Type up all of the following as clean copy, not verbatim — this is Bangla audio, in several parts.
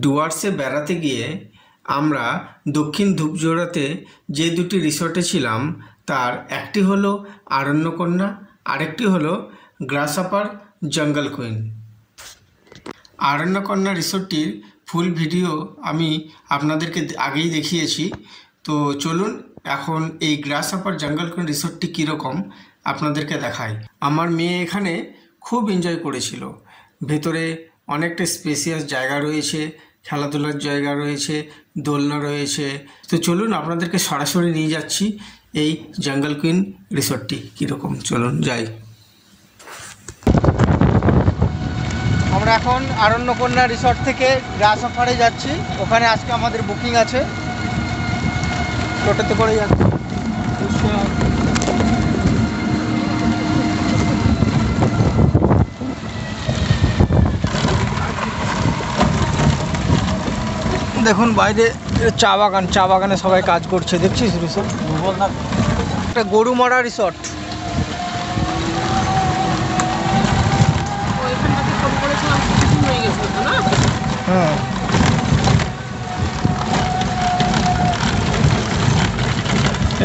ডুয়ার্সে বেড়াতে গিয়ে আমরা দক্ষিণ ধূপজোড়াতে যে দুটি রিসর্টে ছিলাম তার একটি হলো আরণ্যকন্যা, আরেকটি হলো গ্রাসহপার জঙ্গল কুইন। আরণ্যকন্যা রিসর্টটির ফুল ভিডিও আমি আপনাদেরকে আগেই দেখিয়েছি। তো চলুন এখন এই গ্রাসহপার জঙ্গল কুইন রিসর্টটি কীরকম আপনাদেরকে দেখাই। আমার মেয়ে এখানে খুব এনজয় করেছিল। ভেতরে অনেকটা স্পেসিয়াস জায়গা রয়েছে, খেলাধুলার জায়গা রয়েছে, দোলনা রয়েছে। তো চলুন আপনাদেরকে সরাসরি নিয়ে যাচ্ছি এই জঙ্গল কুইন রিসর্টটি কীরকম, চলুন যাই। আমরা এখন আরণ্যকন্যা রিসর্ট থেকে গ্রাসহপারে যাচ্ছি। ওখানে আজকে আমাদের বুকিং আছে, টোটোতে করে যাচ্ছি। দেখুন বাইরে চা বাগান, চা বাগানে সবাই কাজ করছে, দেখছিস রিসর্ট একটা গরুমারা রিসর্ট। হ্যাঁ,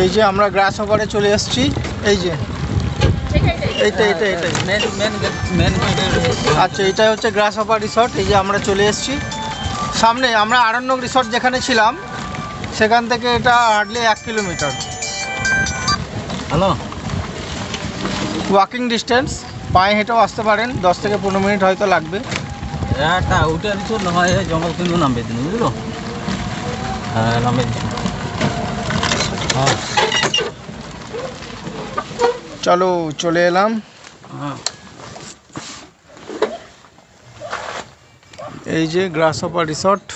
এই যে আমরা গ্রাসহপারে চলে এসেছি। এই যে এইটাই আচ্ছা, এটাই হচ্ছে গ্রাসহপার রিসর্ট। এই যে আমরা চলে এসেছি সামনে। আমরা আরণ্যক রিসর্ট যেখানে ছিলাম সেখান থেকে এটা হার্ডলি 1 কিলোমিটার ওয়াকিং ডিস্টেন্স। পায়ে হেঁটেও আসতে পারেন, 10 থেকে 15 মিনিট হয়তো লাগবে। জঙ্গল কিন্তু নামবে দিন, বুঝলো? হ্যাঁ, নামবে দিন। চলো চলে এলাম। এই যে গ্রাসহপার রিসর্ট।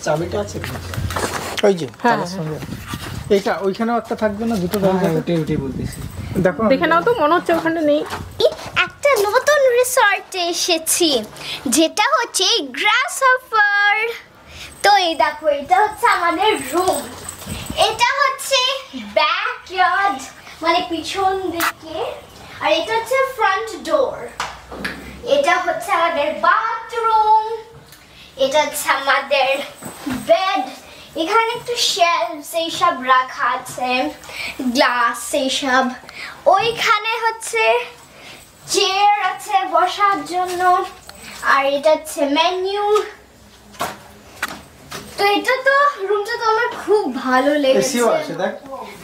চাবিটা আছে ওই যে এইটা, ওইখানেও একটা থাকবে না, দুটো ওইটাই বলতেছি। দেখো দেখে নাও তো, মনে হচ্ছে ওখানে নেই। একটা নতুন রিসর্টে এসেছি যেটা হচ্ছে গ্রাসহপার। তো এই দেখো, এটা হচ্ছে আমাদের রুম, এটা হচ্ছে ব্যাকইয়ার্ড মানে পিছন দিকে, আর এটা হচ্ছে ফ্রন্ট ডোর। এটা হচ্ছে আমাদের বাথরুম, এটা হচ্ছে আমাদের বেড। এখানে একটু শেলফস এইসব রাখা আছে, গ্লাস এইসব। ওইখানে হচ্ছে চেয়ার আছে বসার জন্য, আর এটা হচ্ছে মেনু। তো এটা তো রুমটা তো আমার খুব ভালো লেগেছে। এসিও আছে, দেখ।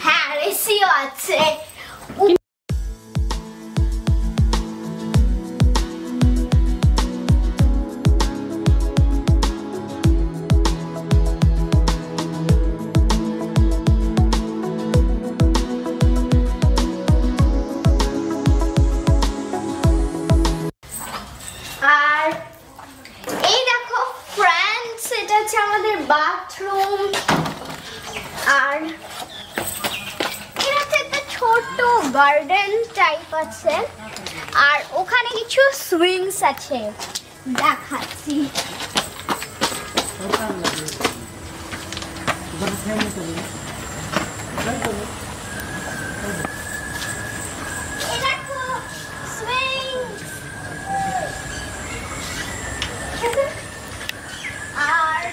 হ্যাঁ, এসিও আছে। আর এই দেখো ফ্রেন্ডস, এটা হচ্ছে আমাদের বাথরুম। আর এটা একটা ছোট গার্ডেন টাইপ আছে, আর ওখানে কিছু সুইংস আছে, দেখাচ্ছি। আর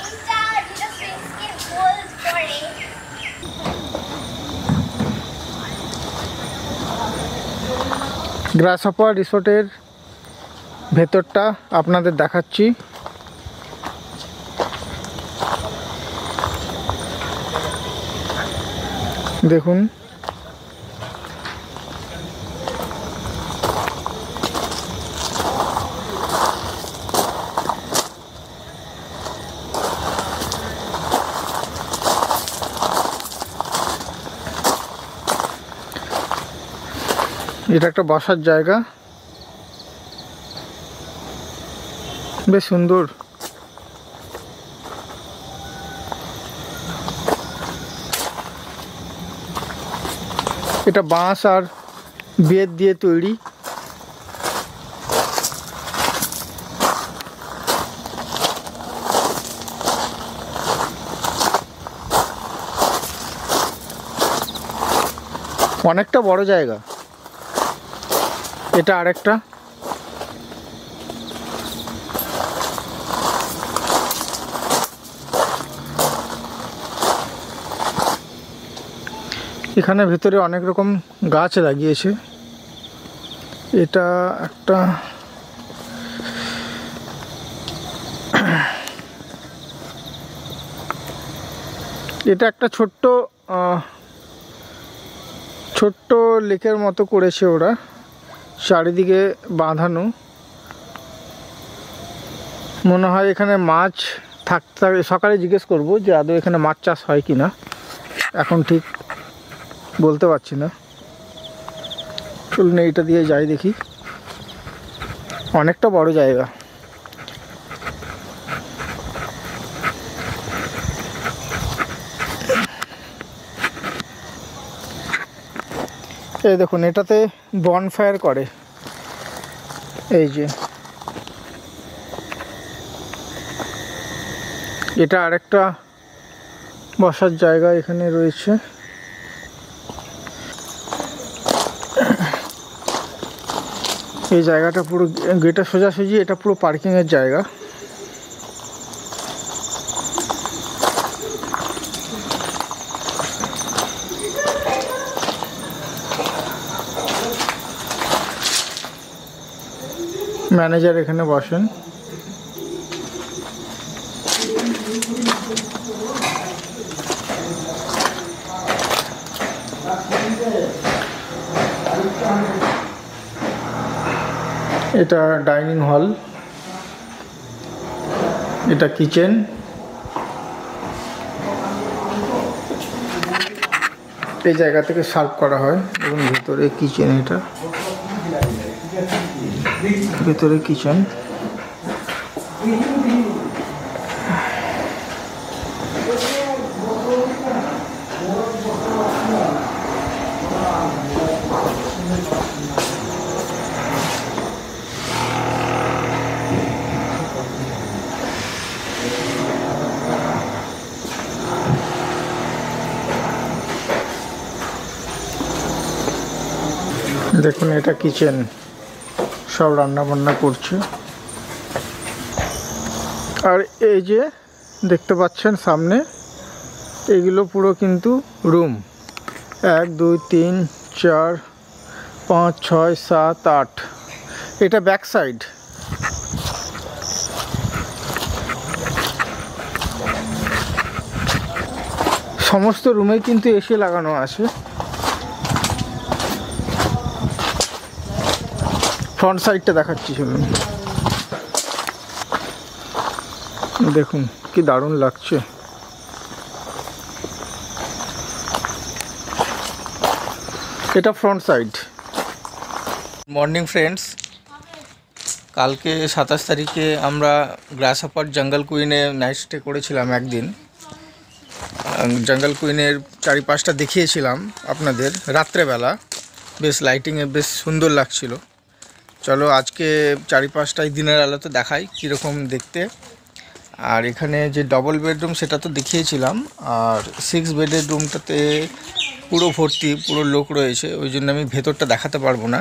এটা যেটা ফেসকে হোল্ড করে। গ্রাসহপার রিসর্টের ভেতরটা আপনাদের দেখাচ্ছি। দেখুন এটা একটা বসার জায়গা, বেশ সুন্দর। এটা বাঁশ আর বেত দিয়ে তৈরি। অনেকটা বড় জায়গা। এটা আরেকটা। এখানে ভেতরে অনেক রকম গাছ লাগিয়েছে। এটা একটা ছোট্ট লেকের মতো করেছে ওরা, চারিদিকে বাঁধানো। মনে হয় এখানে মাছ থাকতে, সকালে জিজ্ঞেস করব যে আদৌ এখানে মাছ চাষ হয় কি না, এখন ঠিক বলতে পারছি না। চলুন এইটা দিয়ে যাই, দেখি। অনেকটা বড় জায়গা। এই দেখুন, এটাতে বনফায়ার করে। এই যে এটা আরেকটা বসার জায়গা এখানে রয়েছে। এই জায়গাটা পুরো গেটের সোজাসুজি, এটা পুরো পার্কিংয়ের জায়গা। ম্যানেজার এখানে বসেন। এটা ডাইনিং হল, এটা কিচেন, এই জায়গা থেকে সার্ভ করা হয়। এবং ভেতরে কিচেন, এটা ভেতরে কিচেন। দেখুন, এটা কিচেন, সব রান্না বান্না করছে। আর এই যে দেখতে পাচ্ছেন সামনে, এগুলো পুরো কিন্তু রুম। 1 2 3 4 5 6 7 8। এটা ব্যাক সাইড। সমস্ত রুমে কিন্তু এসি লাগানো আছে। ফ্রন্ট সাইডটা দেখাচ্ছি, শুনুন। দেখুন কি দারুণ লাগছে। এটা ফ্রন্ট সাইড। মর্নিং ফ্রেন্ডস, কালকে 27 তারিখে আমরা গ্রাসহপার জঙ্গল কুইনে নাইট স্টে করেছিলাম একদিন। জঙ্গল কুইনের চারিপাশটা দেখিয়েছিলাম আপনাদের রাত্রেবেলা, বেশ লাইটিংয়ে বেশ সুন্দর লাগছিল। চলো আজকে চারিপাশটাই দিনের আলোতে দেখাই কীরকম দেখতে। আর এখানে যে ডবল বেডরুম সেটা তো দেখিয়েছিলাম, আর 6 বেডের রুমটাতে পুরো ভর্তি, পুরো লোক রয়েছে, ওই জন্য আমি ভেতরটা দেখাতে পারবো না,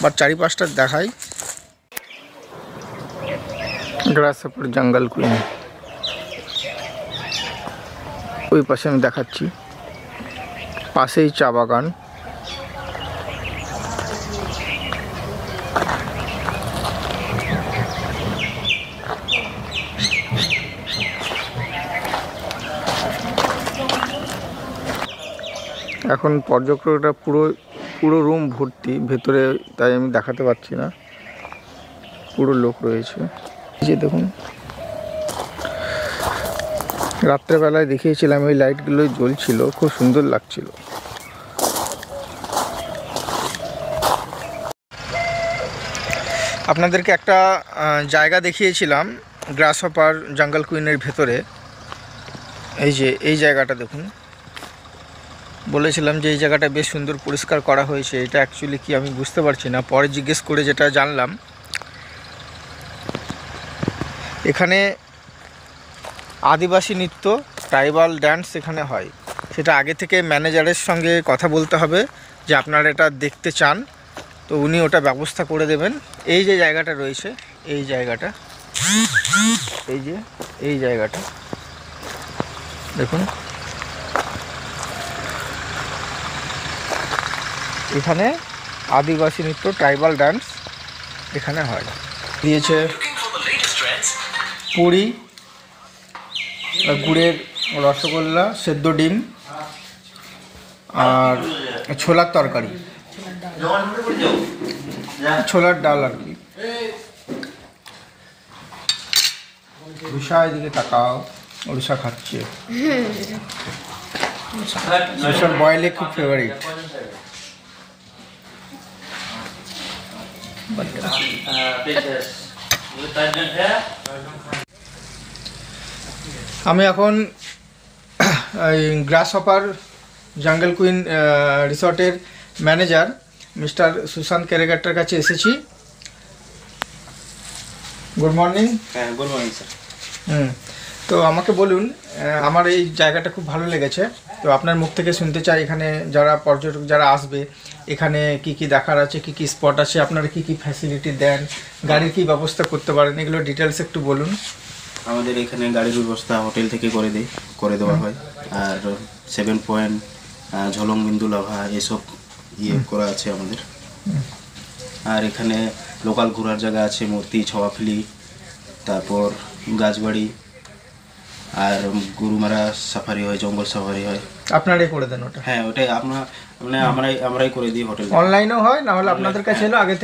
বাট চারিপাশটা দেখাই। গ্রাসহপার জঙ্গল কুইন ওই পাশে আমি দেখাচ্ছি, পাশেই চা বাগান। এখন পর্যটকরা পুরো রুম ভর্তি ভেতরে, তাই আমি দেখাতে পারছি না, পুরো লোক রয়েছে। এই যে দেখুন, রাত্রেবেলায় দেখিয়েছিলাম, ওই লাইটগুলো জ্বলছিল, খুব সুন্দর লাগছিল। আপনাদেরকে একটা জায়গা দেখিয়েছিলাম গ্রাসহপার জঙ্গল কুইনের ভেতরে। এই যে এই জায়গাটা দেখুন, বলেছিলাম যে এই জায়গাটা বেশ সুন্দর পরিষ্কার করা হয়েছে। এটা অ্যাকচুয়ালি কি আমি বুঝতে পারছি না, পরে জিজ্ঞেস করে যেটা জানলাম, এখানে আদিবাসী নৃত্য, ট্রাইবাল ড্যান্স এখানে হয়। সেটা আগে থেকে ম্যানেজারের সঙ্গে কথা বলতে হবে যে আপনারা এটা দেখতে চান, তো উনি ওটা ব্যবস্থা করে দেবেন। এই যে জায়গাটা রয়েছে, এই জায়গাটা, এই জায়গাটা দেখুন, এখানে আদিবাসী নৃত্য ট্রাইবাল ডান্স এখানে হয়। দিয়েছে পুরি, গুড়ের রসগোল্লা, সেদ্ধ ডিম আর ছোলার তরকারি, ছোলার ডাল আর কি। উড়িষ্যা এদিকে তাকাও, উড়িষ্যা খাচ্ছে। উড়িষ্যার বয়েল এগ খুব ফেভারিট। আমি এখন গ্রাস হপার জাঙ্গল কুইন রিসর্টের ম্যানেজার মিস্টার সুশান্ত কেরেগাট্টার কাছে এসেছি। Good morning. হ্যাঁ, গুড মর্নিং স্যার। তো আমাকে বলুন, আমার এই জায়গাটা খুব ভালো লেগেছে, তো আপনার মুখ থেকে শুনতে চাই এখানে যারা পর্যটক যারা আসবে এখানে কি কি দেখার আছে, কি কি স্পট আছে, আপনারা কি কি ফ্যাসিলিটি দেন, গাড়ির কি ব্যবস্থা করতে পারেন, এগুলো ডিটেলস একটু বলুন। আমাদের এখানে গাড়ির ব্যবস্থা হোটেল থেকে করে দেওয়া হয়, আর 7 পয়েন্ট, ঝলং বিন্দু লাভা এসব করা আছে আমাদের। আর এখানে লোকাল ঘোরার জায়গা আছে, মূর্তি, ছওয়াফলি, তারপর গাছবাড়ি, আর গরুমারা সাফারি হয়, জঙ্গল সাফারি হয়। আপনারাই করে দেন ওটা? হ্যাঁ, ওটাই আমরাই করে দিই হোটেল। অনলাইনেও হয়, না হলে আপনাদের কাছে এলো আগে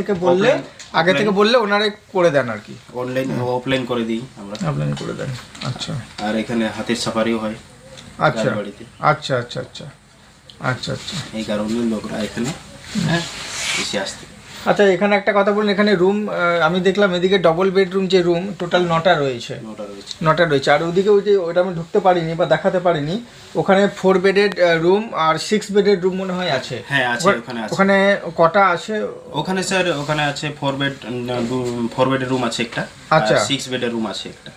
থেকে বললে ওনারাই করে দেন আর কি? অনলাইন অফলাইন করে দিই আমরা। অফলাইন করে দেন, আচ্ছা। আর এখানে হাতের সাফারিও হয়। আচ্ছা বাড়িতে। আচ্ছা আচ্ছা আচ্ছা আচ্ছা আচ্ছা। এই কারণে লোকরা এখানে এসে আসতে। আচ্ছা, এখানে একটা কথা বলুন, এখানে রুম আমি দেখলাম এদিকে ডবল বেডরুম যে রুম টোটাল 9টা রয়েছে। 9টা রয়েছে, আর ওদিকে ওইটা আমি ঢুকতে পারিনি বা দেখাতে পারিনি, ওখানে 4 বেডেড রুম আর 6 বেডেড রুম মনে হয় আছে। হ্যাঁ আছে, ওখানে আছে। ওখানে কটা আছে? ওখানে স্যার ওখানে আছে 4 বেডের রুম আছে একটা, আচ্ছা। 6 বেডের রুম আছে একটা।